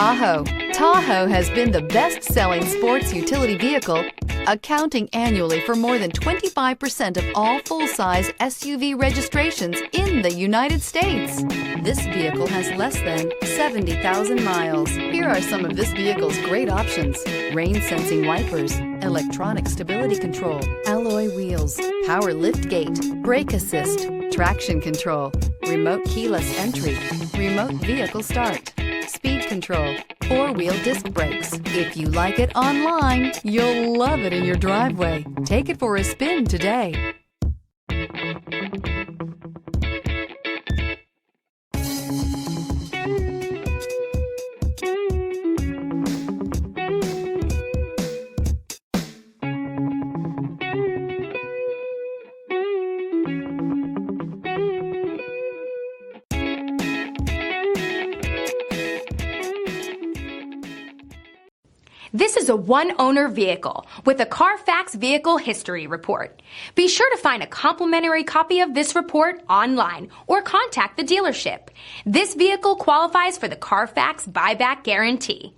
Tahoe. Tahoe has been the best-selling sports utility vehicle, accounting annually for more than 25% of all full-size SUV registrations in the United States. This vehicle has less than 70,000 miles. Here are some of this vehicle's great options: rain-sensing wipers, electronic stability control, alloy wheels, power liftgate, brake assist, traction control, remote keyless entry, remote vehicle start, speed control, four-wheel disc brakes. If you like it online, you'll love it in your driveway. Take it for a spin today. This is a one-owner vehicle with a CARFAX Vehicle History Report. Be sure to find a complimentary copy of this report online or contact the dealership. This vehicle qualifies for the CARFAX Buyback Guarantee.